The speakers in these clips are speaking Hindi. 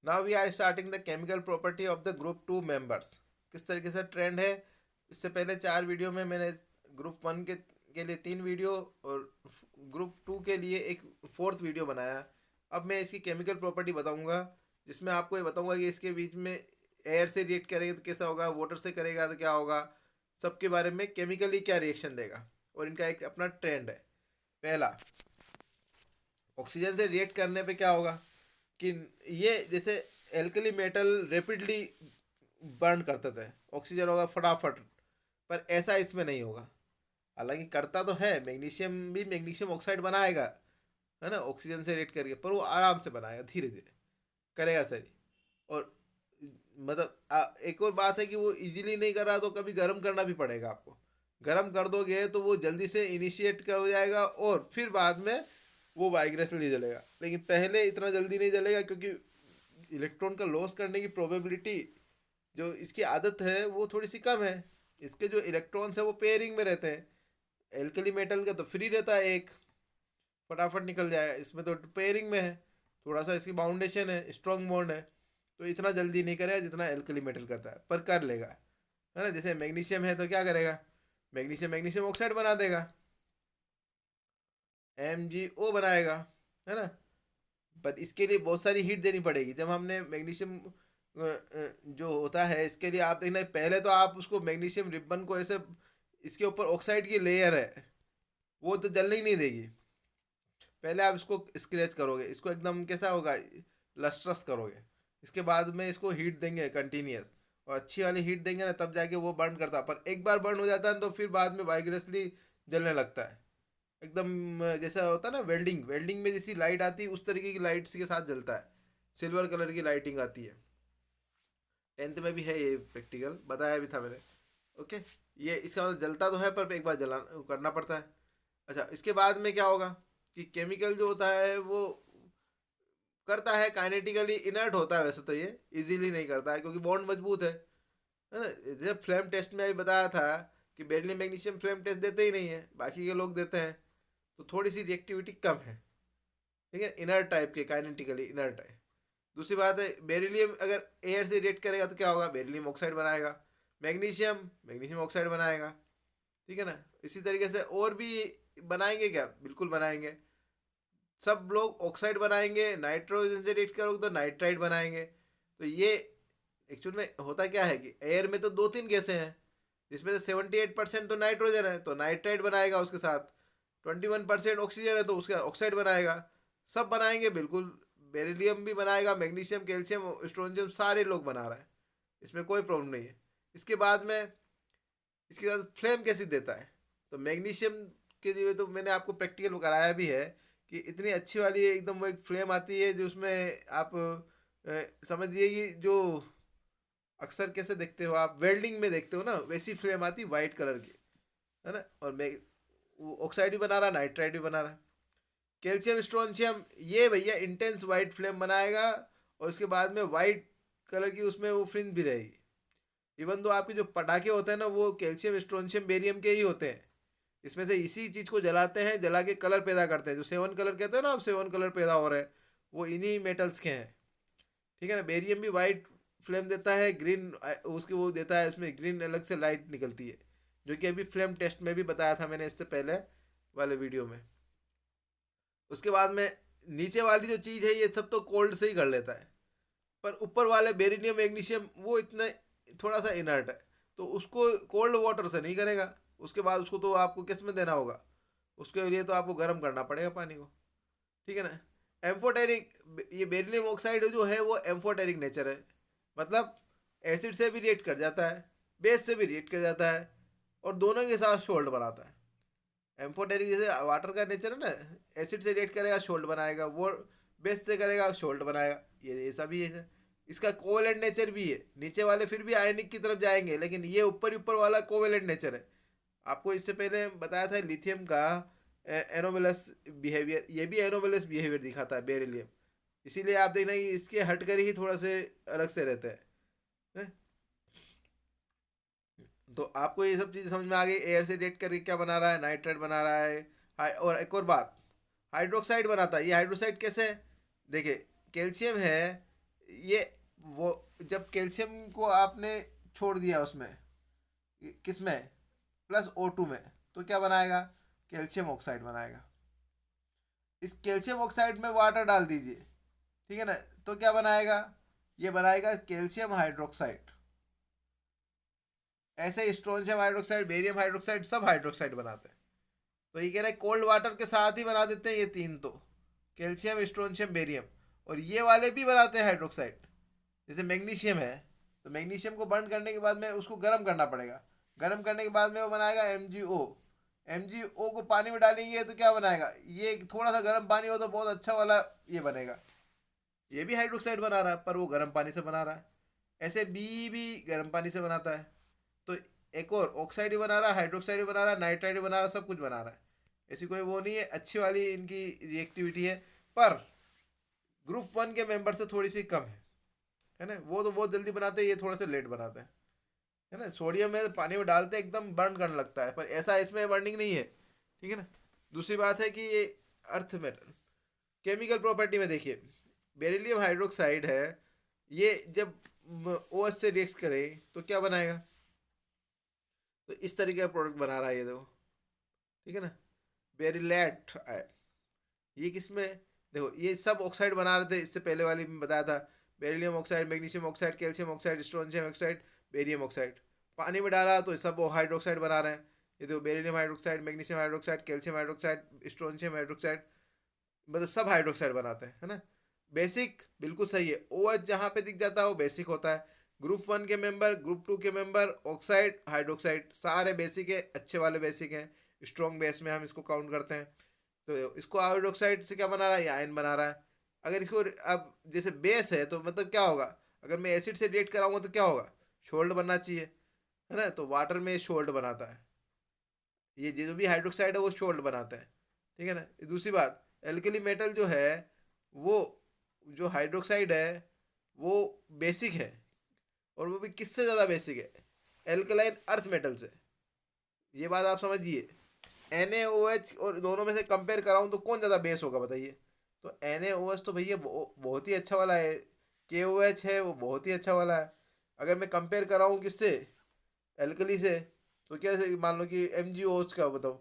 Now we are starting the chemical property of the group 2 members. किस तरीके से ट्रेंड है, इससे पहले 4 वीडियो में मैंने ग्रुप 1 के लिए 3 वीडियो और ग्रुप 2 के लिए एक 4th वीडियो बनाया। अब मैं इसकी केमिकल प्रॉपर्टी बताऊंगा, जिसमें आपको ये बताऊंगा कि इसके बीच में एयर से रिएक्ट करेगा तो कैसा होगा, वाटर से करेगा तो क्या होगा, सबके बारे में केमिकली क्या रिएक्शन देगा और इनका एक अपना ट्रेंड है। पहला, ऑक्सीजन से रिएक्ट करने पे क्या होगा कि ये जैसे एल्कली मेटल रेपिडली बर्न करते थे, ऑक्सीजन होगा फटाफट, पर ऐसा इसमें नहीं होगा। हालांकि करता तो है, मैग्नीशियम भी मैग्नीशियम ऑक्साइड बनाएगा, है ना, ऑक्सीजन से रिएक्ट करके, पर वो आराम से बनाएगा, धीरे धीरे करेगा सही। और मतलब एक और बात है कि वो इजीली नहीं कर रहा तो कभी गर्म करना भी पड़ेगा आपको। गर्म कर दोगे तो वो जल्दी से इनिशिएट कर हो जाएगा और फिर बाद में वो वाइब्रेशनली जलेगा, लेकिन पहले इतना जल्दी नहीं जलेगा, क्योंकि इलेक्ट्रॉन का लॉस करने की प्रोबेबिलिटी जो इसकी आदत है वो थोड़ी सी कम है। इसके जो इलेक्ट्रॉन्स है वो पेयरिंग में रहते हैं, एल्कली मेटल का तो फ्री रहता है, एक फटाफट निकल जाएगा, इसमें तो पेयरिंग में है, थोड़ा सा इसकी बाउंडेशन है, स्ट्रॉन्ग बॉन्ड है, तो इतना जल्दी नहीं करेगा जितना एल्कली मेटल करता है, पर कर लेगा, है ना। जैसे मैग्नीशियम है तो क्या करेगा, मैग्नीशियम मैग्नीशियम ऑक्साइड बना देगा, MgO बनाएगा, है ना। पर इसके लिए बहुत सारी हीट देनी पड़ेगी। जब हमने मैग्नीशियम जो होता है इसके लिए आप देखना, पहले तो आप उसको मैग्नीशियम रिबन को ऐसे, इसके ऊपर ऑक्साइड की लेयर है वो तो जलने ही नहीं देगी। पहले आप इसको स्क्रैच करोगे, इसको एकदम कैसा होगा, लस्ट्रस करोगे, इसके बाद में इसको हीट देंगे कंटिन्यूस, और अच्छी वाली हीट देंगे ना, तब जाके वो बर्न करता है। पर एक बार बर्न हो जाता है तो फिर बाद में वाइग्रेसली जलने लगता है, एकदम जैसा होता है ना वेल्डिंग, वेल्डिंग में जैसी लाइट आती है उस तरीके की लाइट्स के साथ जलता है, सिल्वर कलर की लाइटिंग आती है। 10th में भी है ये, प्रैक्टिकल बताया भी था मैंने। ओके, ये इसका मतलब जलता तो है पर एक बार जला करना पड़ता है। अच्छा, इसके बाद में क्या होगा कि केमिकल जो होता है वो करता है काइनेटिकली इनर्ट होता है, वैसे तो ये इजीली नहीं करता है क्योंकि बॉन्ड मजबूत है ना। जैसे फ्लेम टेस्ट में अभी बताया था कि बेरिलियम मैग्नीशियम फ्लेम टेस्ट देते ही नहीं है, बाकी के लोग देते हैं, तो थोड़ी सी रिएक्टिविटी कम है, ठीक है, इनर्ट टाइप के, काइनेटिकली इनर्ट है। दूसरी बात है, बेरिलियम अगर एयर से रिएक्ट करेगा तो क्या होगा, बेरिलियम ऑक्साइड बनाएगा, मैग्नीशियम मैग्नीशियम ऑक्साइड बनाएगा, ठीक है ना। इसी तरीके से और भी बनाएंगे क्या, बिल्कुल बनाएंगे, सब लोग ऑक्साइड बनाएंगे, नाइट्रोजन से रिएक्ट करोगे तो नाइट्राइड बनाएंगे। तो ये एक्चुअल में होता क्या है कि एयर में तो 2-3 गैसें हैं, जिसमें से 78% तो नाइट्रोजन है तो नाइट्राइड बनाएगा, उसके साथ 21% ऑक्सीजन है तो उसका ऑक्साइड बनाएगा, सब बनाएंगे बिल्कुल। बेरिलियम भी बनाएगा, मैग्नीशियम कैल्शियम स्ट्रोंजियम सारे लोग बना रहे हैं, इसमें कोई प्रॉब्लम नहीं है। इसके बाद में इसके साथ फ्लेम कैसे देता है, तो मैग्नीशियम के लिए तो मैंने आपको प्रैक्टिकल कराया भी है कि इतनी अच्छी वाली एकदम वो एक फ्लेम आती है जो उसमें आप समझिए कि जो अक्सर कैसे देखते हो आप, वेल्डिंग में देखते हो ना, वैसी फ्लेम आती है वाइट कलर की, है ना। और मैं वो ऑक्साइड भी बना रहा, नाइट्राइड भी बना रहा। कैल्शियम स्ट्रोंशियम ये भैया इंटेंस वाइट फ्लेम बनाएगा, और उसके बाद में वाइट कलर की उसमें वो फ्रिंज भी रहेगी। इवन दो आपके जो पटाखे होते हैं ना वो कैल्शियम स्ट्रोंशियम बेरियम के ही होते हैं, इसमें से इसी चीज़ को जलाते हैं, जला के कलर पैदा करते हैं, जो 7 कलर कहते हैं ना, अब 7 कलर पैदा हो रहे हैं, वो इन्हीं मेटल्स के हैं, ठीक है ना। बेरियम भी वाइट फ्लेम देता है, ग्रीन उसके वो देता है, उसमें ग्रीन अलग से लाइट निकलती है, जो कि अभी फ्लेम टेस्ट में भी बताया था मैंने इससे पहले वाले वीडियो में। उसके बाद में नीचे वाली जो चीज़ है ये सब तो कोल्ड से ही कर लेता है, पर ऊपर वाले बेरिलियम मैग्नीशियम वो इतने थोड़ा सा इनर्ट है, तो उसको कोल्ड वाटर से नहीं करेगा, उसके बाद उसको तो आपको किस में देना होगा, उसके लिए तो आपको गर्म करना पड़ेगा पानी को, ठीक है ना। एम्फोटेरिक, ये बेरिलियम ऑक्साइड जो है वो एम्फोटेरिक नेचर है, मतलब एसिड से भी रिएक्ट कर जाता है, बेस से भी रिएक्ट कर जाता है, और दोनों के साथ शोल्ड बनाता है। एम्फोटेरिक जैसे वाटर का नेचर है ना, एसिड से रिएक्ट करेगा शोल्ड बनाएगा, वो बेस से करेगा शोल्ड बनाएगा, ये ऐसा भी है। इसका कोवेलेंट नेचर भी है, नीचे वाले फिर भी आयनिक की तरफ जाएंगे, लेकिन ये ऊपर ही ऊपर वाला कोवेलेंट नेचर है। आपको इससे पहले बताया था लिथियम का एनोमलस बिहेवियर, ये भी एनोमलस बिहेवियर दिखाता है बेरिलियम, इसीलिए आप देखना कि इसके हटकर ही थोड़ा से अलग से रहते हैं, है? तो आपको ये सब चीज़ समझ में आ गई, एयर से रिएक्ट करके क्या बना रहा है, नाइट्रेट बना रहा है। और एक और बात, हाइड्रोक्साइड बनाता है, ये हाइड्रोक्साइड कैसे है, देखिए कैल्शियम है, ये वो जब कैल्शियम को आपने छोड़ दिया उसमें, किस में, +O2 में, तो क्या बनाएगा, कैल्शियम ऑक्साइड बनाएगा। इस कैल्शियम ऑक्साइड में वाटर डाल दीजिए, ठीक है ना, तो क्या बनाएगा, ये बनाएगा कैल्शियम हाइड्रोक्साइड। ऐसे स्ट्रोंशियम हाइड्रोक्साइड, बेरियम हाइड्रोक्साइड, सब हाइड्रोक्साइड बनाते हैं। तो ये कह रहे हैं कोल्ड वाटर के साथ ही बना देते हैं ये तीन, तो कैल्शियम, स्ट्रोंशियम, बेरियम। और ये वाले भी बनाते हैं हाइड्रोक्साइड, जैसे मैग्नीशियम है, तो मैग्नीशियम को बर्न करने के बाद में उसको गर्म करना पड़ेगा, गर्म करने के बाद में वो बनाएगा MgO। MgO को पानी में डालेंगे तो क्या बनाएगा, ये थोड़ा सा गर्म पानी हो तो बहुत अच्छा वाला ये बनेगा। ये भी हाइड्रोक्साइड बना रहा है पर वो गर्म पानी से बना रहा है। ऐसे बी भी गर्म पानी से बनाता है। तो एक और ऑक्साइड ही बना रहा है, हाइड्रोक्साइड भी बना रहा है, नाइट्राइड भी बना रहा है, सब कुछ बना रहा है। ऐसी कोई वो नहीं है, अच्छी वाली इनकी रिएक्टिविटी है। पर ग्रुप 1 के मेंबर से थोड़ी सी कम है ना। वो तो बहुत जल्दी बनाते हैं, ये थोड़ा सा लेट बनाते हैं, है ना। सोडियम में पानी में डालते एकदम बर्न करने लगता है, पर ऐसा इसमें बर्निंग नहीं है, ठीक है ना। दूसरी बात है कि ये अर्थ मेटल केमिकल प्रॉपर्टी में देखिए, बेरिलियम हाइड्रोक्साइड है, ये जब OH से रिएक्ट करे तो क्या बनाएगा, तो इस तरीके का प्रोडक्ट बना रहा है ये, देखो, ठीक है ना। बेरिलेट है ये, किसमें, देखो ये सब ऑक्साइड बना रहे थे, इससे पहले वाली में बताया था, beryllium oxide, magnesium oxide, calcium oxide, strontium oxide, barium oxide. पानी में डाला तो सब वो हाइड्रोक्साइड बना रहे हैं। ये देखो beryllium hydroxide, magnesium hydroxide, calcium hydroxide, strontium hydroxide, मतलब सब हाइड्रोक्साइड बनाते हैं, है ना। बेसिक बिल्कुल सही है, OH जहाँ पे दिख जाता है वो बेसिक होता है। ग्रुप 1 के मेंबर, ग्रुप 2 के मेंबर, ऑक्साइड, हाइड्रोक्साइड, सारे बेसिक है, अच्छे वाले बेसिक हैं। स्ट्रॉन्ग बेस में हम इसको काउंट करते हैं। तो इसको हाइड्रोक्साइड से क्या बना रहा है, ये आयन बना रहा है। अगर इसको अब जैसे बेस है तो मतलब क्या होगा, अगर मैं एसिड से रिएक्ट कराऊंगा तो क्या होगा, शोल्ड बनना चाहिए, है ना। तो वाटर में शोल्ड बनाता है, ये जो भी हाइड्रोक्साइड है वो शोल्ड बनाता है, ठीक है ना। दूसरी बात, एल्कली मेटल जो है वो, जो हाइड्रोक्साइड है वो बेसिक है, और वो भी किससे ज़्यादा बेसिक है, एल्कलाइन अर्थ मेटल से। ये बात आप समझिए। NaOH और दोनों में से कंपेयर कराऊं तो कौन ज़्यादा बेस होगा बताइए। तो NaOH तो भैया बहुत ही अच्छा वाला है, KOH है वो बहुत ही अच्छा वाला है। अगर मैं कंपेयर कराऊं किससे, एल्कली से, तो क्या मान लो कि MgOH का बताओ,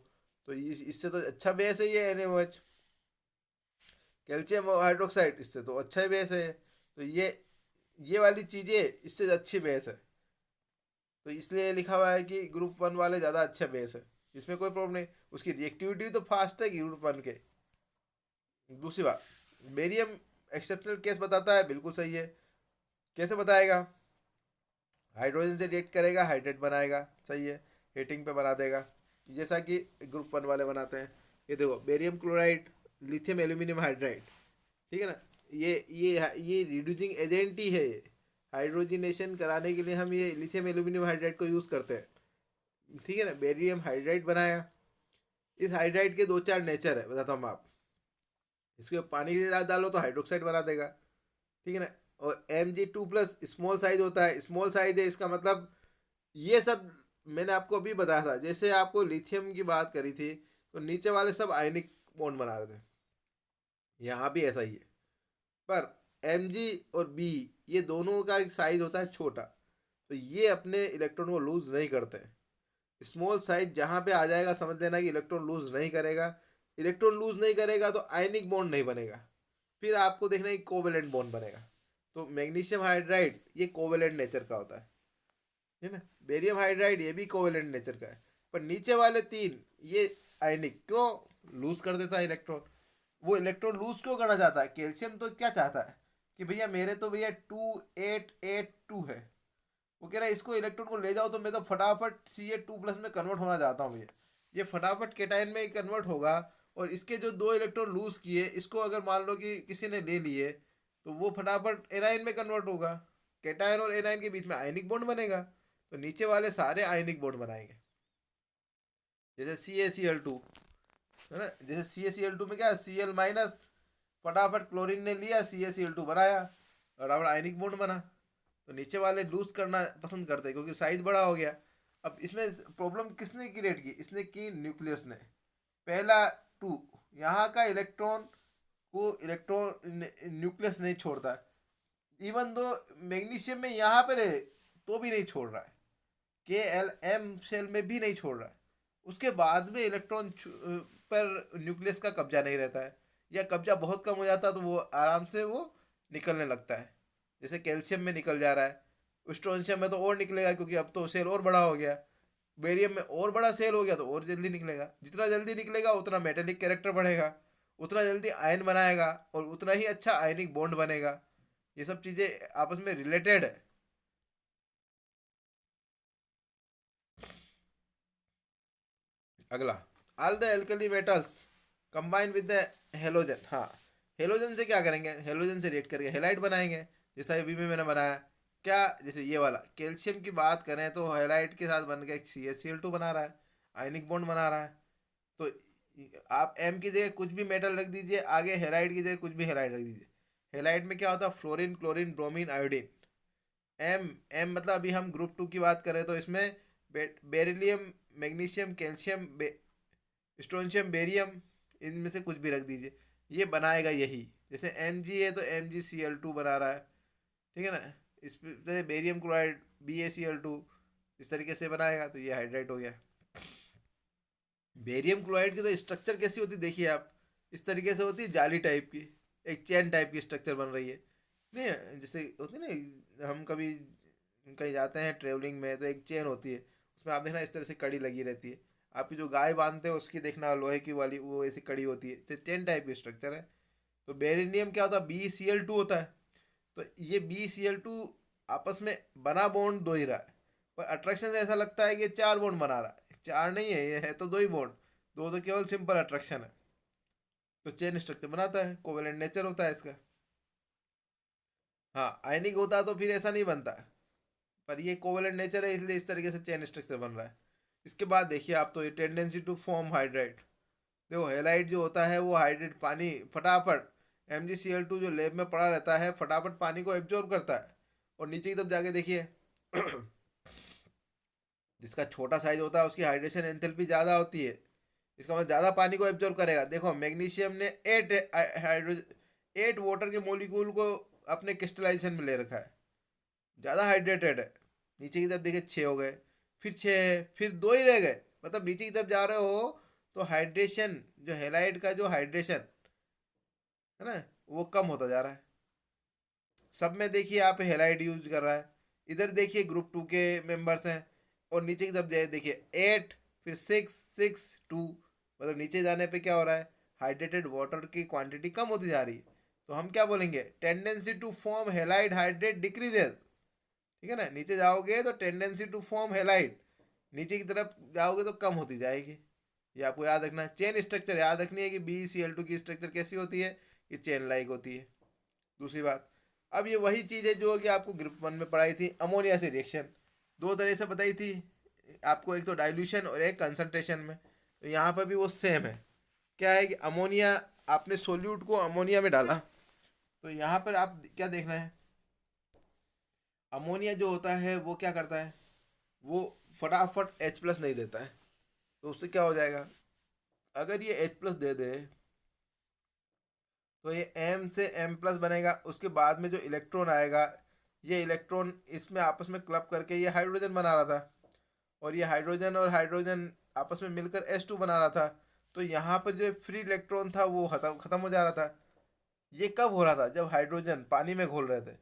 तो इससे तो अच्छा बेस है ये NaOH। कैल्शियम हाइड्रोक्साइड, इससे तो अच्छा ही बेस है। तो ये वाली चीज़ें इससे अच्छी बेस है, तो इसलिए लिखा हुआ है कि ग्रुप 1 वाले ज़्यादा अच्छा बेस है, इसमें कोई प्रॉब्लम नहीं। उसकी रिएक्टिविटी तो फास्ट है ग्रुप 1 के। दूसरी बात, बेरियम एक्सेप्शनल केस बताता है, बिल्कुल सही है। कैसे बताएगा, हाइड्रोजन से रिएक्ट करेगा, हाइड्रेट बनाएगा, सही है, हीटिंग पे बना देगा, जैसा कि ग्रुप 1 वाले बनाते हैं। ये देखो barium chloride, lithium aluminium hydride, ठीक है ना। ये रिड्यूसिंग एजेंट ही है, ये हाइड्रोजिनेशन कराने के लिए हम ये लिथियम एल्यूमिनियम हाइड्राइड को यूज़ करते हैं, ठीक है ना। बेरियम हाइड्राइड बनाया। इस हाइड्राइड के 2-4 नेचर है, बताता हूँ आप। इसके पानी के साथ डालो तो हाइड्रोक्साइड बना देगा, ठीक है ना। और Mg2+ स्मॉल साइज होता है, स्मॉल साइज है, इसका मतलब ये सब मैंने आपको अभी बताया था। जैसे आपको लिथियम की बात करी थी, तो नीचे वाले सब आयनिक बॉन्ड बना रहे थे, यहाँ भी ऐसा ही है। पर Mg और B, ये दोनों का साइज होता है छोटा, तो ये अपने इलेक्ट्रॉन को लूज नहीं करते हैं। स्मॉल साइज जहाँ पे आ जाएगा समझ लेना कि इलेक्ट्रॉन लूज नहीं करेगा। इलेक्ट्रॉन लूज नहीं करेगा तो आयनिक बॉन्ड नहीं बनेगा, फिर आपको देखना है कोवेलेंट बॉन्ड बनेगा। तो मैग्नीशियम हाइड्राइड ये कोवेलेंट नेचर का होता है ना। बेरियम हाइड्राइड ये भी कोवेलेंट नेचर का है। पर नीचे वाले तीन ये आयनिक, क्यों, लूज कर देता है इलेक्ट्रॉन। वो इलेक्ट्रॉन लूज क्यों करना चाहता है, कैल्शियम तो क्या चाहता है कि भैया मेरे तो भैया 2882 है, वो कह रहा है इसको इलेक्ट्रॉन को ले जाओ तो मैं तो फटाफट Ca2+ में कन्वर्ट होना चाहता हूँ भैया। ये फटाफट केटाइन में कन्वर्ट होगा, और इसके जो 2 इलेक्ट्रॉन लूज किए, इसको अगर मान लो कि किसी ने ले लिए, तो वो फटाफट एनाइन में कन्वर्ट होगा। केटाइन और एनाइन के बीच में आयनिक बॉन्ड बनेगा, तो नीचे वाले सारे आयनिक बॉन्ड बनाएंगे। जैसे CaCl2, है ना, जैसे CaCl2 में क्या है, Cl-, फटाफट क्लोरीन ने लिया CaCl2 बनाया, और आयनिक बॉन्ड बना। तो नीचे वाले लूज करना पसंद करते हैं क्योंकि साइज बड़ा हो गया। अब इसमें प्रॉब्लम किसने क्रिएट की, इसने की न्यूक्लियस ने। पहला 2, यहाँ का इलेक्ट्रॉन को इलेक्ट्रॉन न्यूक्लियस नहीं छोड़ता, इवन दो मैग्नीशियम में यहाँ पर है तो भी नहीं छोड़ रहा है, KLM शेल में भी नहीं छोड़ रहा है। उसके बाद में इलेक्ट्रॉन पर न्यूक्लियस का कब्जा नहीं रहता है, या कब्जा बहुत कम हो जाता है तो वो आराम से वो निकलने लगता है। जैसे कैल्शियम में निकल जा रहा है, स्ट्रोंशियम में तो और निकलेगा क्योंकि अब तो सेल और बड़ा हो गया। बेरियम में और बड़ा सेल हो गया तो और जल्दी निकलेगा, जितना जल्दी निकलेगा उतना मेटेलिक कैरेक्टर बढ़ेगा, उतना जल्दी आयन बनाएगा और उतना ही अच्छा आयनिक बॉन्ड बनेगा। ये सब चीज़ें आपस में रिलेटेड है। अगला, all the alkali metals combine with the halogen. हाँ, हेलोजन से क्या करेंगे, हेलोजन से रिएक्ट करके हेलाइड बनाएंगे, जैसा अभी भी मैंने बनाया। क्या, जैसे ये वाला कैल्शियम की बात करें तो हेलाइड के साथ बन के CaCl2 बना रहा है, आयनिक बॉन्ड बना रहा है। तो आप एम की जगह कुछ भी मेटल रख दीजिए, आगे हेलाइड की जगह कुछ भी हेलाइड रख दीजिए। हेलाइड में क्या होता है, फ्लोरीन, क्लोरीन, ब्रोमीन, आयोडीन। एम एम मतलब अभी हम ग्रुप 2 की बात करें तो इसमें beryllium, magnesium, calcium, strontium, barium, इनमें से कुछ भी रख दीजिए, ये बनाएगा यही। जैसे Mg है तो MgCl2 बना रहा है, ठीक है ना। इस जैसे बेरियम क्लोराइड, BaCl2, इस तरीके से बनाएगा तो ये हाइड्राइड हो गया। बेरियम क्लोराइड की तो स्ट्रक्चर कैसी होती देखिए आप, इस तरीके से होती है, जाली टाइप की, एक चेन टाइप की स्ट्रक्चर बन रही है। नहीं, जैसे होती है ना, हम कभी कहीं जाते हैं ट्रेवलिंग में तो एक चेन होती है, उसमें आप देखना इस तरह से कड़ी लगी रहती है। आपकी जो गाय बांधते हैं उसकी देखना लोहे की वाली वो ऐसी कड़ी होती है, चेन टाइप की स्ट्रक्चर है। तो बेरिलियम क्या होता है, BeCl2 होता है। तो ये BeCl2 आपस में बना बॉन्ड दो ही रहा है, पर अट्रैक्शन से ऐसा लगता है कि चार बॉन्ड बना रहा है, चार नहीं है, ये है तो दो ही बॉन्ड। दो तो केवल सिंपल अट्रैक्शन है, तो चेन स्ट्रक्चर बनाता है, कोवेलेंट नेचर होता है इसका। हाँ, आयनिक होता तो फिर ऐसा नहीं बनता, पर ये कोवेलेंट नेचर है इसलिए इस तरीके से चेन स्ट्रक्चर बन रहा है। इसके बाद देखिए आप, तो ये टेंडेंसी टू फॉर्म हाइड्राइड। देखो हेलाइड जो होता है वो हाइड्रेट पानी फटाफट, MgCl2 जो लेब में पड़ा रहता है फटाफट पानी को एब्जॉर्ब करता है। और नीचे की तरफ जाके देखिए जिसका छोटा साइज होता है उसकी हाइड्रेशन एंथैल्पी ज़्यादा होती है, इसका मतलब ज़्यादा पानी को एब्जॉर्ब करेगा। देखो मैग्नीशियम ने 8 वाटर के मोलिक्यूल को अपने क्रिस्टलाइजेशन में ले रखा है, ज़्यादा हाइड्रेटेड है। नीचे की तरफ देखिए 6 हो गए, फिर 6 है, फिर 2 ही रह गए, मतलब नीचे की तरफ जा रहे हो तो हाइड्रेशन, जो हेलाइड का जो हाइड्रेशन है ना, वो कम होता जा रहा है। सब में देखिए आप हेलाइड यूज कर रहा है। इधर देखिए ग्रुप 2 के मेंबर्स हैं, और नीचे की तरफ देखिए 8, फिर 6, 6, 2, मतलब नीचे जाने पे क्या हो रहा है, हाइड्रेटेड वाटर की क्वांटिटी कम होती जा रही है। तो हम क्या बोलेंगे, tendency to form halide hydrate decreases. ठीक है ना, नीचे जाओगे तो टेंडेंसी टू फॉर्म हेलाइड, नीचे की तरफ जाओगे तो कम होती जाएगी। ये आपको याद रखना है, चेन स्ट्रक्चर याद रखनी है कि BeCl2 की स्ट्रक्चर कैसी होती है, ये चेन लाइक होती है। दूसरी बात, अब ये वही चीज़ है जो कि आपको ग्रुप 1 में पढ़ाई थी, अमोनिया से रिएक्शन दो तरह से बताई थी आपको, एक तो डाइल्यूशन और एक कंसंट्रेशन में। तो यहाँ पर भी वो सेम है। क्या है कि अमोनिया, आपने सोल्यूट को अमोनिया में डाला, तो यहाँ पर आप क्या देखना है, अमोनिया जो होता है वो क्या करता है, वो फटाफट H+ नहीं देता है। तो उससे क्या हो जाएगा, अगर ये H+ दे दे तो ये M से M+ बनेगा, उसके बाद में जो इलेक्ट्रॉन आएगा, ये इलेक्ट्रॉन इसमें आपस में क्लब करके ये हाइड्रोजन बना रहा था, और ये हाइड्रोजन और हाइड्रोजन आपस में मिलकर H2 बना रहा था। तो यहाँ पर जो फ्री इलेक्ट्रॉन था वो खत्म खत्म हो जा रहा था। ये कब हो रहा था, जब हाइड्रोजन पानी में घोल रहे थे।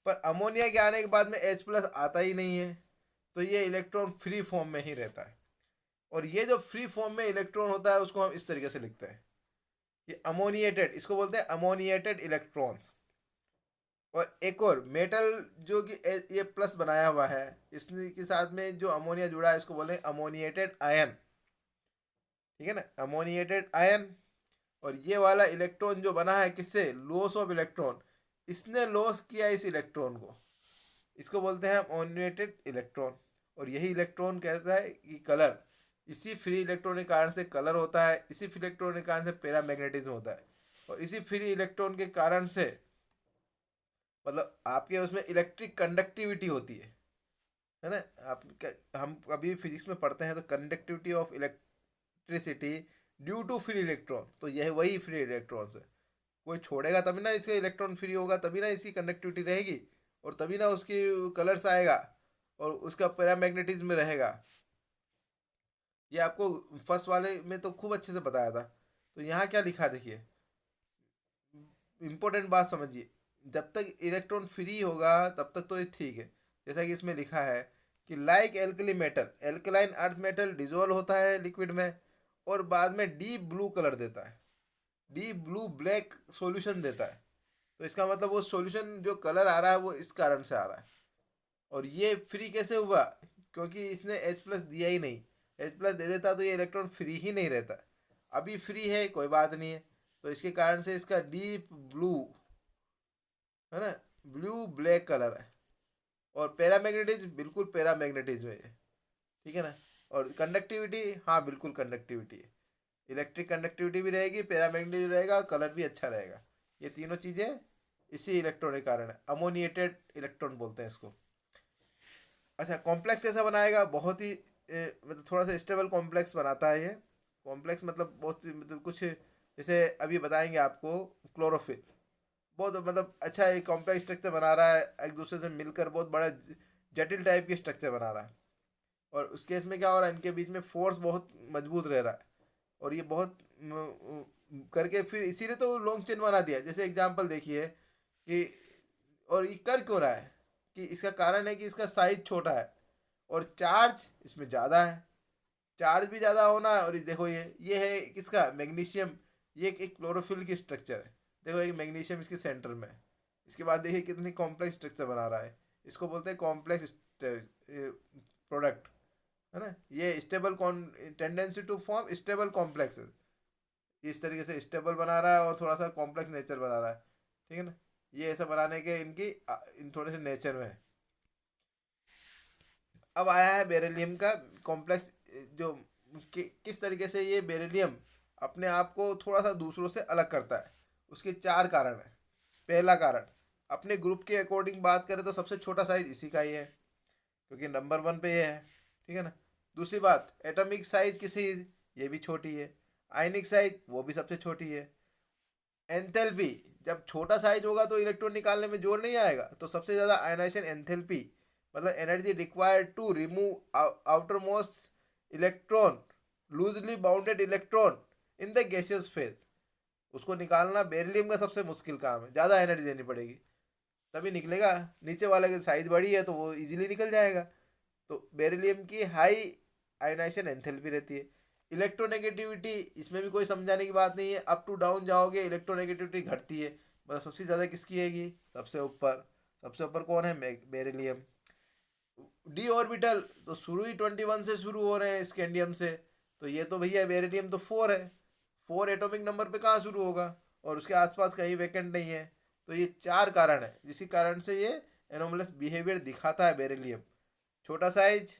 पर अमोनिया के आने के बाद में H+ आता ही नहीं है, तो ये इलेक्ट्रॉन फ्री फॉर्म में ही रहता है। और ये जो फ्री फॉर्म में इलेक्ट्रॉन होता है उसको हम इस तरीके से लिखते हैं, ये अमोनिएटेड, इसको बोलते हैं अमोनिएटेड इलेक्ट्रॉन्स। और एक और मेटल जो कि ये प्लस बनाया हुआ है, इसके साथ में जो अमोनिया जुड़ा है इसको बोलते हैं अमोनिएटेड आयन। ठीक है ना, अमोनिएटेड आयन। और ये वाला इलेक्ट्रॉन जो बना है किससे, लॉस ऑफ इलेक्ट्रॉन, इसने लॉस किया इस इलेक्ट्रॉन को, इसको बोलते हैं अमोनिएटेड इलेक्ट्रॉन। और यही इलेक्ट्रॉन कहता है कि कलर, इसी फ्री इलेक्ट्रॉन के कारण से कलर होता है, इसी फ्री इलेक्ट्रॉन के कारण से पैरामैग्नेटिज्म होता है, और इसी फ्री इलेक्ट्रॉन के कारण से मतलब आपके उसमें इलेक्ट्रिक कंडक्टिविटी होती है ना। आप हम अभी फिजिक्स में पढ़ते हैं तो conductivity of electricity due to free electron, तो यह वही फ्री इलेक्ट्रॉन्स है। कोई छोड़ेगा तभी ना इसका इलेक्ट्रॉन फ्री होगा, तभी ना इसकी कंडक्टिविटी रहेगी, और तभी ना उसकी कलर्स आएगा, और उसका पैरामैग्नेटिज्म रहेगा। ये आपको फर्स्ट वाले में तो खूब अच्छे से बताया था। तो यहाँ क्या लिखा है देखिए, इंपॉर्टेंट बात समझिए, जब तक इलेक्ट्रॉन फ्री होगा तब तक तो ये ठीक है। जैसा कि इसमें लिखा है कि like alkali metal, alkaline earth metal dissolve होता है लिक्विड में, और बाद में डीप ब्लू कलर देता है, डीप ब्लू ब्लैक सॉल्यूशन देता है। तो इसका मतलब वो सॉल्यूशन जो कलर आ रहा है वो इस कारण से आ रहा है। और ये फ्री कैसे हुआ, क्योंकि इसने H प्लस दिया ही नहीं। H प्लस दे देता तो ये इलेक्ट्रॉन फ्री ही नहीं रहता। अभी फ्री है, कोई बात नहीं है, तो इसके कारण से इसका डीप ब्लू, है ना, ब्लू ब्लैक कलर है। और पैरामैग्नेटिज्म बिल्कुल पैरामैग्नेटिज्म है ये, ठीक है ना। और कंडक्टिविटी, हाँ बिल्कुल कंडक्टिविटी है, इलेक्ट्रिक कंडक्टिविटी भी रहेगी, पैरामैग्नेटिज्म रहेगा, कलर भी अच्छा रहेगा। ये तीनों चीज़ें इसी इलेक्ट्रॉन के कारण है, अमोनिएटेड इलेक्ट्रॉन बोलते हैं इसको। अच्छा, कॉम्प्लेक्स कैसा बनाएगा, बहुत ही मतलब थोड़ा सा स्टेबल कॉम्प्लेक्स बनाता है ये। कॉम्प्लेक्स मतलब बहुत मतलब कुछ जैसे अभी बताएंगे आपको, क्लोरोफिल बहुत मतलब अच्छा एक कॉम्प्लेक्स स्ट्रक्चर बना रहा है, एक दूसरे से मिलकर बहुत बड़ा जटिल टाइप की स्ट्रक्चर बना रहा है। और उस केस में क्या हो रहा है, इनके बीच में फोर्स बहुत मजबूत रह रहा है, और ये बहुत करके फिर इसीलिए तो लॉन्ग चेन बना दिया। जैसे एग्जांपल देखिए कि, और ये कर क्यों रहा है, कि इसका कारण है कि इसका साइज छोटा है और चार्ज इसमें ज़्यादा है। चार्ज भी ज़्यादा होना है, और देखो ये है किसका, मैग्नीशियम। ये एक क्लोरोफिल की स्ट्रक्चर है, देखो एक मैग्नीशियम इसके सेंटर में है। इसके बाद देखिए कितनी कॉम्प्लेक्स स्ट्रक्चर बना रहा है, इसको बोलते हैं कॉम्प्लेक्स प्रोडक्ट, है ना। ये stable tendency to form stable complex, इस तरीके से स्टेबल बना रहा है और थोड़ा सा कॉम्प्लेक्स नेचर बना रहा है, ठीक है ना। ये ऐसा बनाने के इनकी इन थोड़े से नेचर में है। अब आया है बेरिलियम का कॉम्प्लेक्स, जो किस तरीके से ये बेरिलियम अपने आप को थोड़ा सा दूसरों से अलग करता है। उसके चार कारण हैं। पहला कारण, अपने ग्रुप के अकॉर्डिंग बात करें तो सबसे छोटा साइज इसी का ही है, क्योंकि नंबर वन पे ये है, ठीक है ना। दूसरी बात, एटॉमिक साइज किसी, ये भी छोटी है। आयनिक साइज वो भी सबसे छोटी है। एंथैल्पी, जब छोटा साइज होगा तो इलेक्ट्रॉन निकालने में जोर नहीं आएगा, तो सबसे ज़्यादा आयनाइजेशन एंथैल्पी, मतलब energy required to remove outermost electron, loosely bounded electron in the gaseous phase, उसको निकालना बेरिलियम का सबसे मुश्किल काम है, ज़्यादा एनर्जी देनी पड़ेगी तभी निकलेगा। नीचे वाले की साइज बड़ी है तो वो इजीली निकल जाएगा। तो बेरिलियम की हाई आयनाइजेशन एंथैल्पी रहती है। इलेक्ट्रोनेगेटिविटी, इसमें भी कोई समझाने की बात नहीं है, अप टू डाउन जाओगे इलेक्ट्रोनेगेटिविटी घटती है। मतलब सबसे ज़्यादा किसकी हैगी, सबसे ऊपर, सबसे ऊपर कौन है, बेरिलियम। डी ऑर्बिटल तो शुरू ही 21 से शुरू हो रहे हैं स्कैंडियम से, तो ये तो भैया बेरिलियम तो 4 है, 4 एटॉमिक नंबर पे कहाँ शुरू होगा, और उसके आसपास कहीं वैकेंट नहीं है। तो ये चार कारण है जिसी कारण से ये एनोमलस बिहेवियर दिखाता है बेरिलियम। छोटा साइज,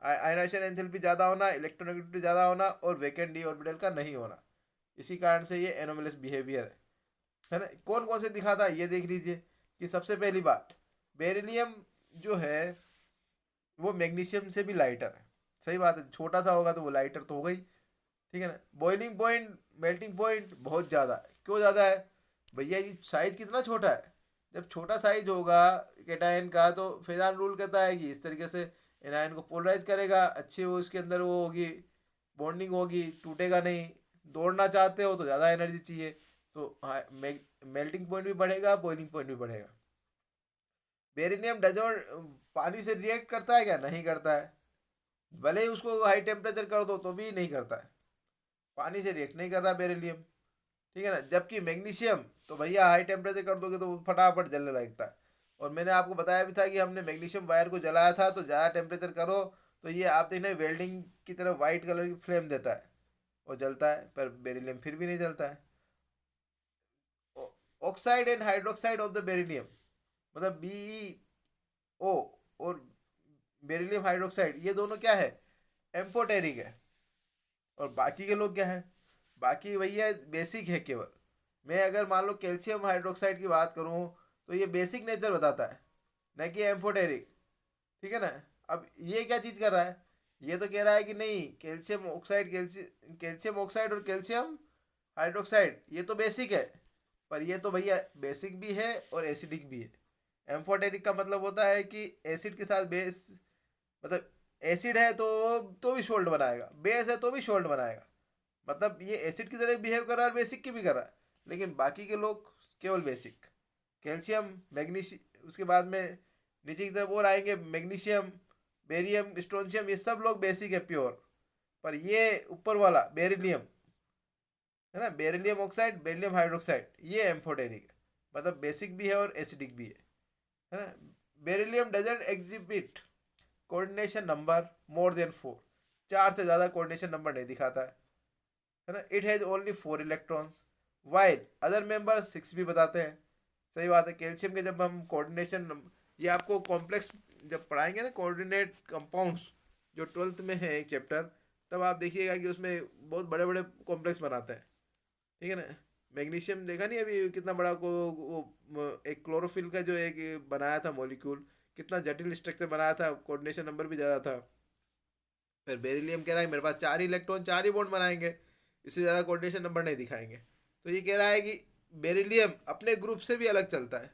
आयनाइजेशन एंथैल्पी ज़्यादा होना, इलेक्ट्रोनेगेटिविटी ज़्यादा होना, और वैकेंट डी ऑर्बिटल का नहीं होना, इसी कारण से ये एनोमलस बिहेवियर है ना। कौन कौन से दिखाता है ये देख लीजिए, कि सबसे पहली बात, बेरिलियम जो है वो मैग्नीशियम से भी लाइटर है। सही बात है, छोटा सा होगा तो वो लाइटर तो होगा ही, ठीक है ना। बॉइलिंग पॉइंट, मेल्टिंग पॉइंट बहुत ज़्यादा है। क्यों ज़्यादा है भैया, ये साइज कितना छोटा है। जब छोटा साइज होगा केटायन का, तो फेजान रूल कहता है कि इस तरीके से एनायन को पोलराइज करेगा, अच्छी वो इसके अंदर वो होगी, बॉन्डिंग होगी, टूटेगा नहीं। दौड़ना चाहते हो तो ज़्यादा एनर्जी चाहिए, तो हाँ, मेल्टिंग पॉइंट भी बढ़ेगा, बॉइलिंग पॉइंट भी बढ़ेगा। बेरिलियम डजोन पानी से रिएक्ट करता है क्या, नहीं करता है। भले ही उसको हाई टेम्परेचर कर दो तो भी नहीं करता है, पानी से रिएक्ट नहीं कर रहा बेरिलियम, ठीक है ना। जबकि मैग्नीशियम तो भैया हाई टेम्परेचर कर दोगे तो वो फटाफट जलने लगता है। और मैंने आपको बताया भी था कि हमने मैग्नीशियम वायर को जलाया था, तो ज़्यादा टेम्परेचर करो तो ये आप देखना वेल्डिंग की तरह वाइट कलर की फ्लेम देता है और जलता है, पर बेरिलियम फिर भी नहीं जलता है। Oxide and hydroxide of the beryllium, मतलब BeO और बेरिलियम हाइड्रोक्साइड, ये दोनों क्या है, एम्फोटेरिक है। और बाकी के लोग क्या हैं, बाकी भैया बेसिक है केवल। मैं अगर मान लो कैल्शियम हाइड्रोक्साइड की बात करूँ तो ये बेसिक नेचर बताता है, न कि एम्फोटेरिक, ठीक है ना। अब ये क्या चीज़ कर रहा है, ये तो कह रहा है कि नहीं कैल्शियम ऑक्साइड, कैल्शियम ऑक्साइड और कैल्शियम हाइड्रोक्साइड ये तो बेसिक है, पर ये तो भैया बेसिक भी है और एसिडिक भी है। एम्फोटेरिक का मतलब होता है कि एसिड के साथ बेस, मतलब एसिड है तो भी सोल्ट बनाएगा, बेस है तो भी सोल्ट बनाएगा। मतलब ये एसिड की तरह बिहेव कर रहा है, बेसिक की भी कर रहा है। लेकिन बाकी के लोग केवल बेसिक। कैल्शियम, मैग्नीशियम, उसके बाद में नीचे की तरफ और आएंगे मैग्नीशियम, बेरियम, स्ट्रोंशियम, ये सब लोग बेसिक है, प्योर। पर ये ऊपर वाला बेरिलियम है ना, बेरिलियम ऑक्साइड, बेरिलियम हाइड्रोक्साइड, ये एम्फोटेरिक है। मतलब बेसिक भी है और एसिडिक भी है ना। Beryllium doesn't exhibit coordination number more than 4, 4 से ज़्यादा कोऑर्डिनेशन नंबर नहीं दिखाता है ना। It has only 4 electrons, while other members 6 भी बताते हैं। सही बात है। कैल्शियम के जब हम कोऑर्डिनेशन, ये आपको कॉम्प्लेक्स जब पढ़ाएंगे ना, कोऑर्डिनेट कंपाउंड्स, जो 12th में है एक चैप्टर, तब आप देखिएगा कि उसमें बहुत बड़े बड़े कॉम्प्लेक्स बनाते हैं। ठीक है ना। मैग्नीशियम देखा नहीं अभी कितना बड़ा को वो एक क्लोरोफिल का जो एक बनाया था मॉलिक्यूल, कितना जटिल स्ट्रक्चर बनाया था, कोऑर्डिनेशन नंबर भी ज़्यादा था। फिर बेरिलियम कह रहा है मेरे पास 4 इलेक्ट्रॉन, 4 ही बॉन्ड बनाएंगे, इससे ज़्यादा कोऑर्डिनेशन नंबर नहीं दिखाएंगे। तो ये कह रहा है कि बेरिलियम अपने ग्रुप से भी अलग चलता है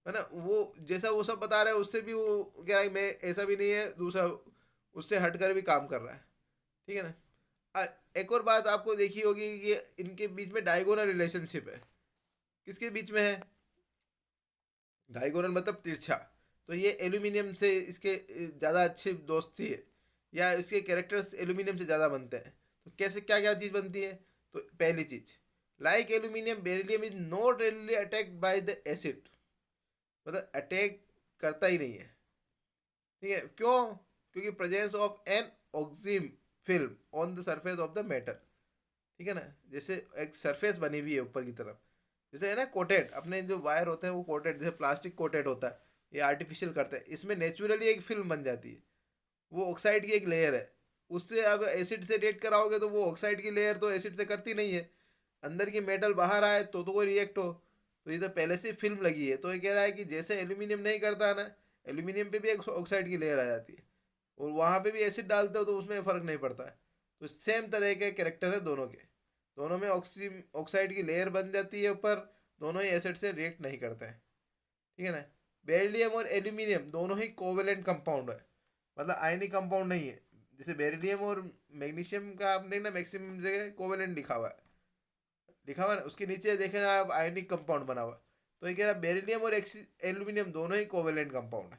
ना। वो जैसा वो सब बता रहे हैं उससे भी वो कह रहा है मैं ऐसा भी नहीं है, दूसरा उससे हटकर भी काम कर रहा है। ठीक है ना। एक और बात आपको देखी होगी कि इनके बीच में डायगोनल रिलेशनशिप है। किसके बीच में है? डायगोनल मतलब तिरछा। तो ये एल्यूमिनियम से इसके ज़्यादा अच्छे दोस्ती है, या इसके कैरेक्टर्स एल्यूमिनियम से ज़्यादा बनते हैं। तो कैसे, क्या क्या चीज़ बनती है? तो पहली चीज़, like aluminium beryllium is not readily attacked by the acid, मतलब अटैक करता ही नहीं है। ठीक है, क्यों? क्योंकि presence of an oxide film on the surface of the metal. ठीक है ना। जैसे एक सरफेस बनी हुई है ऊपर की तरफ, जैसे है ना कोटेड, अपने जो वायर होते हैं वो कोटेड, जैसे प्लास्टिक कोटेड होता है, ये आर्टिफिशियल करते हैं, इसमें नेचुरली एक फिल्म बन जाती है, वो ऑक्साइड की एक लेयर है। उससे अब एसिड से रिएक्ट कराओगे तो वो ऑक्साइड की लेयर तो एसिड से करती नहीं है, अंदर की मेटल बाहर आए तो कोई रिएक्ट हो। तो ये तो पहले से फिल्म लगी है। तो ये कह रहा है कि जैसे एल्यूमिनियम नहीं करता है ना, एल्यूमिनियम पे भी एक ऑक्साइड की लेयर आ जाती है, और वहाँ पे भी एसिड डालते हो तो उसमें फ़र्क नहीं पड़ता है। तो सेम तरह के कैरेक्टर है दोनों के, दोनों में ऑक्साइड की लेयर बन जाती है ऊपर, दोनों ही एसिड से रिएक्ट नहीं करते हैं। ठीक है ना। बेरिलियम और एल्यूमिनियम दोनों ही कोवेलेंट कंपाउंड है, मतलब आयनिक कंपाउंड नहीं है। जैसे बेरिलियम और मैग्नीशियम का आप देखना मैक्सिमम जगह कोवेलेंट लिखा हुआ है, लिखा हुआ ना, उसके नीचे देखे ना आप आयनिक कंपाउंड बना हुआ। तो ये कह रहा है बेरिलियम और एल्यूमिनियम दोनों ही कोवेलेंट कंपाउंड है।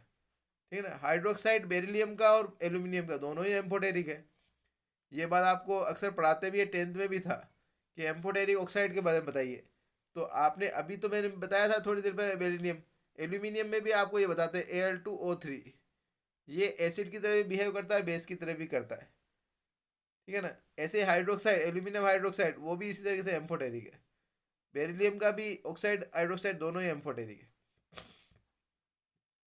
ठीक है ना। हाइड्रोक्साइड बेरिलियम का और एल्यूमिनियम का दोनों ही एम्फोटेरिक है। ये बात आपको अक्सर पढ़ाते भी है, 10th में भी था कि एम्फोटेरिक ऑक्साइड के बारे में बताइए। तो आपने अभी तो मैंने बताया था थोड़ी देर पहले बेरिलियम, एल्यूमिनियम में भी आपको ये बताते हैं Al2O3, ये एसिड की तरह भी बिहेव करता है, बेस की तरह भी करता है। ठीक है ना। ऐसे हाइड्रोक्साइड, एल्यूमिनियम हाइड्रोक्साइड, वो भी इसी तरीके से एम्फोटेरिक है। बेरिलियम का भी ऑक्साइड हाइड्रोक्साइड दोनों ही एम्फोटेरिक है।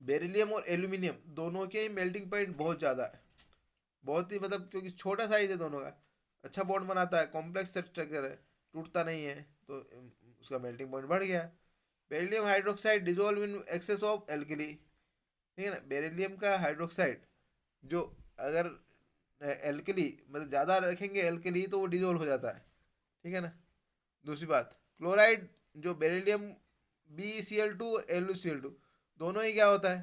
बेरिलियम और एल्यूमिनियम दोनों के ही मेल्टिंग पॉइंट बहुत ज़्यादा है, बहुत ही, मतलब क्योंकि छोटा साइज है दोनों का, अच्छा बॉन्ड बनाता है, कॉम्प्लेक्स स्ट्रक्चर है, टूटता नहीं है, तो उसका मेल्टिंग पॉइंट बढ़ गया। Beryllium hydroxide dissolve in excess of alkali. ठीक है ना। बेरिलियम का हाइड्रोक्साइड जो, अगर एल्कली मतलब ज़्यादा रखेंगे एल्कली तो वो डिजोल्व हो जाता है। ठीक है ना। दूसरी बात, क्लोराइड जो बेरिलियम BeCl2 और LuCl2 दोनों ही क्या होता है,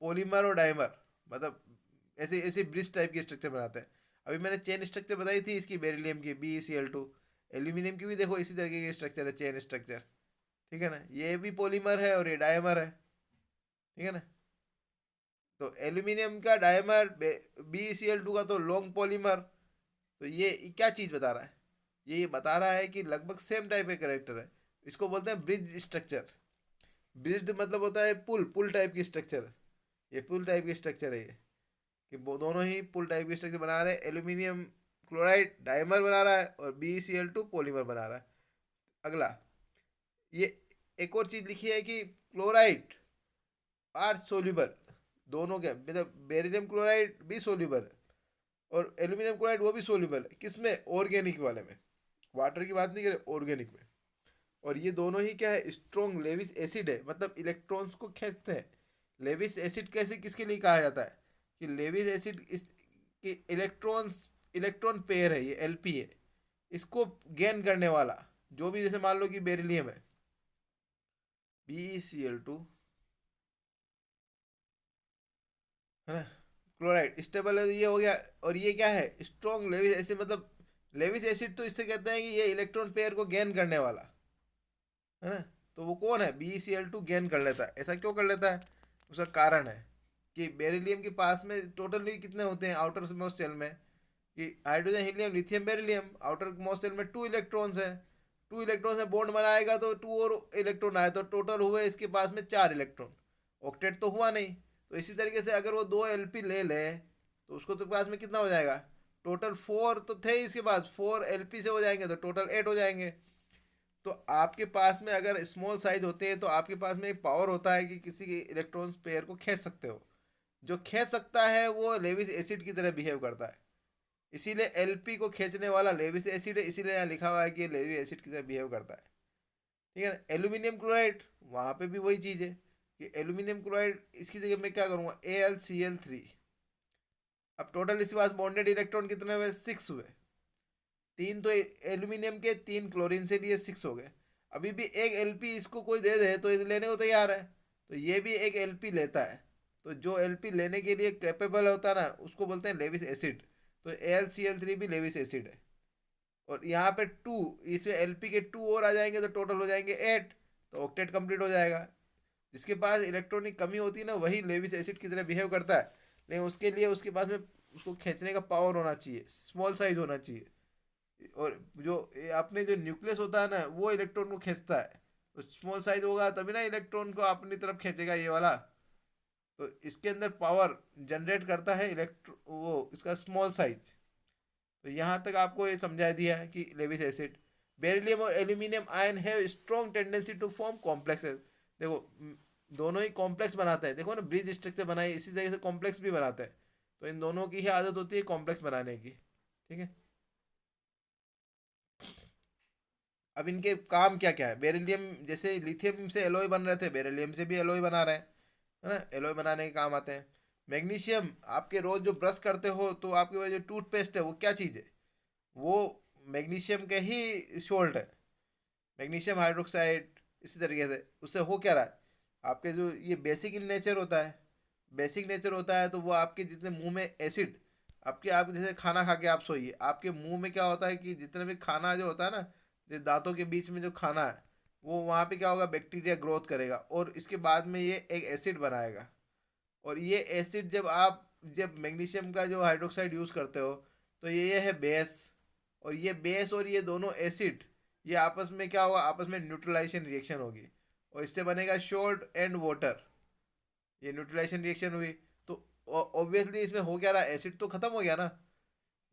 पॉलीमर और डाइमर, मतलब ऐसे ऐसे ब्रिज टाइप की स्ट्रक्चर बनाते हैं। अभी मैंने चेन स्ट्रक्चर बताई थी इसकी, बेरिलियम की BeCl2, एल्यूमिनियम की भी देखो इसी तरीके की स्ट्रक्चर है, चेन स्ट्रक्चर। ठीक है ना। ये भी पॉलीमर है और ये डायमर है। ठीक है ना। तो एल्यूमिनियम का डायमर, BeCl2 का तो लॉन्ग पॉलीमर। तो ये क्या चीज़ बता रहा है? ये बता रहा है कि लगभग सेम टाइप का करेक्टर है। इसको बोलते हैं ब्रिज स्ट्रक्चर। ब्रिज्ड मतलब होता है पुल, पुल टाइप की स्ट्रक्चर। ये पुल टाइप की स्ट्रक्चर है ये, कि वो दोनों ही पुल टाइप की स्ट्रक्चर बना रहे हैं। एल्यूमिनियम क्लोराइड डायमर बना रहा है और BeCl2 पॉलीमर बना रहा है। अगला, ये एक और चीज़ लिखी है कि क्लोराइड आर सोल्यूबल, दोनों के मतलब बेरिलियम क्लोराइड भी सोल्यूबल है और एल्यूमिनियम क्लोराइड वो भी सोल्यूबल है। किस में? ऑर्गेनिक वाले में, वाटर की बात नहीं करें, ऑर्गेनिक में। और ये दोनों ही क्या है, स्ट्रॉन्ग लेविस एसिड है, मतलब इलेक्ट्रॉन्स को खींचते हैं। लेविस एसिड कैसे, किसके लिए कहा जाता है कि लेविस एसिड, इस कि इलेक्ट्रॉन्स, इलेक्ट्रॉन पेयर है ये, LP है, इसको गेन करने वाला। जो भी जैसे मान लो कि बेरिलियम है, BeCl2, है ना, क्लोराइड स्टेबल है, तो ये हो गया। और ये क्या है, स्ट्रॉन्ग लेविस एसिड, मतलब लेविस एसिड तो इससे कहते हैं कि ये इलेक्ट्रॉन पेयर को गेन करने वाला, है ना। तो वो कौन है, BeCl2 गेन कर लेता है। ऐसा क्यों कर लेता है, उसका कारण है कि बेरिलियम के पास में टोटली कितने होते हैं आउटर मोस्ट शेल में, कि hydrogen helium lithium beryllium, outermost shell में 2 इलेक्ट्रॉन्स हैं। 2 इलेक्ट्रॉन से बॉन्ड बनाएगा तो 2 और इलेक्ट्रॉन आए, तो टोटल हुए इसके पास में 4 इलेक्ट्रॉन। ऑक्टेट तो हुआ नहीं। तो इसी तरीके से अगर वो 2 LP ले ले तो उसको तो पास में कितना हो जाएगा, टोटल 4 तो थे ही इसके पास, 4 LP से हो जाएंगे तो टोटल 8 हो जाएंगे। तो आपके पास में अगर स्मॉल साइज होते हैं तो आपके पास में एक पावर होता है कि किसी के इलेक्ट्रॉन्स पेयर को खींच सकते हो। जो खींच सकता है वो लेविस एसिड की तरह बिहेव करता है। इसीलिए एलपी को खींचने वाला लेविस एसिड है, इसीलिए यहाँ लिखा हुआ है कि ये लेविस एसिड की तरह बिहेव करता है। ठीक है ना। एल्यूमिनियम क्लोराइड, वहाँ पे भी वही चीज़ है कि एल्यूमिनियम क्लोराइड, इसकी जगह मैं क्या करूँगा, AlCl3। अब टोटल इसके पास बॉन्डेड इलेक्ट्रॉन कितने हुए, 6 हुए। 3 तो एल्यूमिनियम के, 3 क्लोरीन से लिए 6 हो गए। अभी भी एक एलपी इसको कोई दे दे तो ये लेने को तैयार है, तो ये भी एक एलपी लेता है। तो जो एलपी लेने के लिए कैपेबल होता है ना, उसको बोलते हैं लेविस एसिड। तो AlCl3 भी लेविस एसिड है। और यहाँ पे 2, इसमें एलपी के 2 और आ जाएंगे तो टोटल हो जाएंगे 8, तो ऑक्टेट कंप्लीट हो जाएगा। जिसके पास इलेक्ट्रॉनिक कमी होती है ना, वही लेविस एसिड की तरह बिहेव करता है। लेकिन उसके लिए उसके पास में उसको खींचने का पावर होना चाहिए, स्मॉल साइज होना चाहिए। और जो अपने जो न्यूक्लियस होता है ना, वो इलेक्ट्रॉन को खींचता है। तो स्मॉल साइज होगा तभी ना इलेक्ट्रॉन को अपनी तरफ खींचेगा ये वाला। तो इसके अंदर पावर जनरेट करता है इलेक्ट्रो, वो इसका स्मॉल साइज। तो यहाँ तक आपको ये समझा दिया है कि लेविस एसिड, बेरिलियम और aluminium ion have strong tendency to form complexes. देखो दोनों ही कॉम्प्लेक्स बनाते हैं, देखो ना ब्रिज स्ट्रक्चर बनाए इसी तरीके से कॉम्प्लेक्स भी बनाते हैं। तो इन दोनों की ही आदत होती है कॉम्प्लेक्स बनाने की। ठीक है। अब इनके काम क्या क्या है, बेरिलियम जैसे लिथियम से एलॉय बन रहे थे, बेरिलियम से भी एलॉय बना रहे हैं, है ना, एलॉय बनाने के काम आते हैं। मैग्नीशियम, आपके रोज जो ब्रश करते हो तो आपके वो जो टूथपेस्ट है वो क्या चीज़ है, वो मैग्नीशियम के ही सोल्ट है, मैग्नीशियम हाइड्रोक्साइड। इसी तरीके से उससे हो क्या रहा है, आपके जो ये बेसिक इन नेचर होता है, बेसिक नेचर होता है, तो वो आपके जितने मुंह में एसिड, आपके आप जैसे खाना खा के आप सोइए, आपके मुंह में क्या होता है कि जितना भी खाना जो होता है ना, जो दांतों के बीच में जो खाना है, वो वहाँ पे क्या होगा, बैक्टीरिया ग्रोथ करेगा और इसके बाद में ये एक एसिड बनाएगा। और ये एसिड जब मैग्नीशियम का जो हाइड्रोक्साइड यूज़ करते हो, तो ये है बेस। और ये बेस और ये दोनों एसिड, ये आपस में क्या होगा, आपस में न्यूट्रलाइजेशन रिएक्शन होगी और इससे बनेगा सॉल्ट एंड वाटर। ये न्यूट्रलाइजेशन रिएक्शन हुई, तो ऑब्वियसली इसमें हो क्या रहा, एसिड तो खत्म हो गया ना।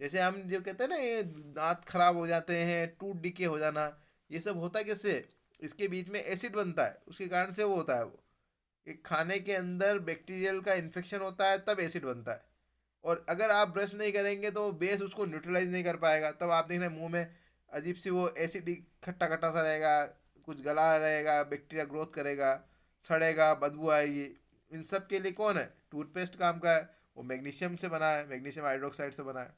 जैसे हम जो कहते हैं ना, ये दांत खराब हो जाते हैं, टूथ डिके हो जाना, ये सब होता है किससे, इसके बीच में एसिड बनता है, उसके कारण से वो होता है। वो एक खाने के अंदर बैक्टीरियल का इन्फेक्शन होता है तब एसिड बनता है। और अगर आप ब्रश नहीं करेंगे तो बेस उसको न्यूट्रलाइज नहीं कर पाएगा, तब आप देखना मुंह में अजीब सी वो एसिड खट्टा खट्टा सा रहेगा, कुछ गला रहेगा, बैक्टीरिया ग्रोथ करेगा, सड़ेगा, बदबू आएगी। इन सब के लिए कौन है, टूथपेस्ट काम का है। वो मैग्नीशियम से बना है, मैग्नीशियम हाइड्रोक्साइड से बना है।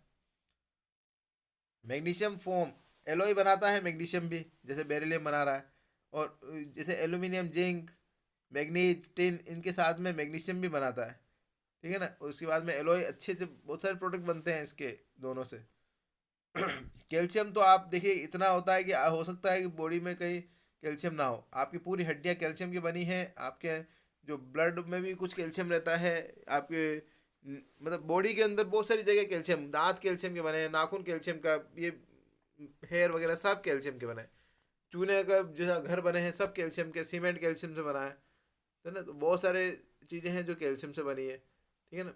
मैग्नीशियम फोम, एलोई बनाता है मैग्नीशियम भी, जैसे बेरिलियम बना रहा है। और जैसे एल्यूमिनियम, जिंक, मैग्नीज, टिन, इनके साथ में मैग्नीशियम भी बनाता है। ठीक है ना। उसके बाद में एलोई अच्छे से बहुत सारे प्रोडक्ट बनते हैं इसके दोनों से। कैल्शियम तो आप देखिए इतना होता है कि हो सकता है कि बॉडी में कहीं कैल्शियम ना हो, आपकी पूरी हड्डियाँ कैल्शियम की बनी है। आपके जो ब्लड में भी कुछ कैल्शियम रहता है, आपके मतलब बॉडी के अंदर बहुत सारी जगह कैल्शियम, दांत कैल्शियम के बने हैं, नाखून कैल्शियम का, ये हेयर वगैरह सब कैल्शियम के बने हैं। चूने का जैसा घर बने हैं सब कैल्शियम के, सीमेंट कैल्शियम से बना है ना। तो बहुत सारे चीज़ें हैं जो कैल्शियम से बनी है। ठीक है ना।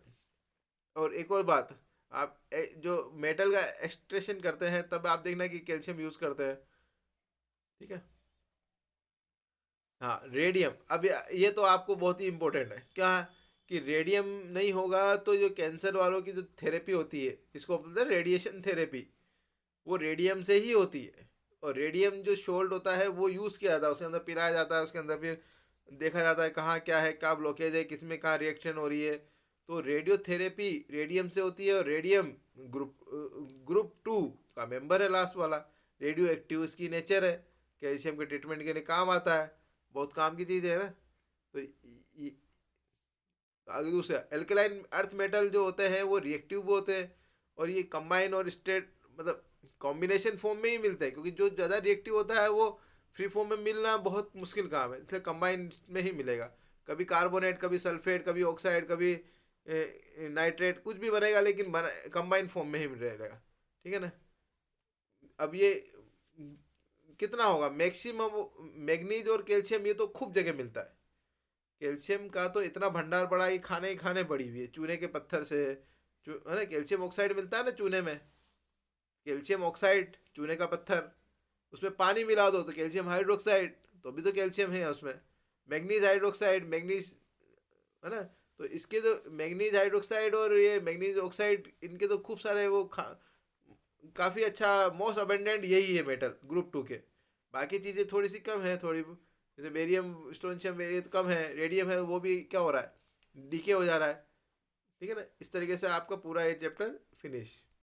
और एक और बात, आप जो मेटल का एक्सट्रेशन करते हैं तब आप देखना कि कैल्शियम यूज़ करते हैं। ठीक है। हाँ रेडियम, अब ये तो आपको बहुत ही इम्पोर्टेंट है क्या, कि रेडियम नहीं होगा तो जो कैंसर वालों की जो थेरेपी होती है, जिसको बोलते हैं रेडिएशन थेरेपी, वो रेडियम से ही होती है। और रेडियम जो सोल्ट होता है वो यूज़ किया जाता है, उसके अंदर पिलाया जाता है, उसके अंदर फिर देखा जाता है कहाँ क्या है, क्या ब्लॉकेज है, किस में कहाँ रिएक्शन हो रही है। तो रेडियोथेरेपी रेडियम से होती है। और रेडियम ग्रुप ग्रुप 2 का मेंबर है, लास्ट वाला, रेडियो एक्टिव इसकी नेचर है, कैल्शियम के ट्रीटमेंट के लिए काम आता है। बहुत काम की चीज़ है ना। तो आगे दूसरा एल्कलाइन अर्थ मेटल जो होते हैं वो रिएक्टिव भी होते हैं, और ये कंबाइन और स्टेट मतलब कॉम्बिनेशन फॉर्म में ही मिलते हैं, क्योंकि जो ज़्यादा रिएक्टिव होता है वो फ्री फॉर्म में मिलना बहुत मुश्किल काम है, इसलिए कंबाइन में ही मिलेगा। कभी कार्बोनेट, कभी सल्फेट, कभी ऑक्साइड, कभी नाइट्रेट, कुछ भी बनेगा, लेकिन कंबाइन फॉर्म में ही रहेगा। ठीक है ना। अब ये कितना होगा मैक्सिमम, मैग्नीज और कैल्शियम ये तो खूब जगह मिलता है। कैल्शियम का तो इतना भंडार पड़ा है, खाने ही खाने पड़ी हुई है चूने के पत्थर से। है ना, कैल्शियम ऑक्साइड मिलता है ना चूने में। कैल्शियम ऑक्साइड चूने का पत्थर, उसमें पानी मिला दो तो कैल्शियम हाइड्रोक्साइड, तो भी तो कैल्शियम है उसमें। मैग्नीज हाइड्रोक्साइड, मैग्नीज, है ना। तो इसके तो मैग्नीज हाइड्रोक्साइड और ये मैग्नीज ऑक्साइड, इनके तो खूब सारे वो काफ़ी अच्छा मोस्ट अबेंडेंट यही है मेटल ग्रुप 2 के। बाकी चीज़ें थोड़ी सी कम है, थोड़ी जैसे बेरियम स्टोनशियम ये तो कम है, रेडियम है वो भी क्या हो रहा है, डीके हो जा रहा है। ठीक है ना। इस तरीके से आपका पूरा ये चैप्टर फिनिश।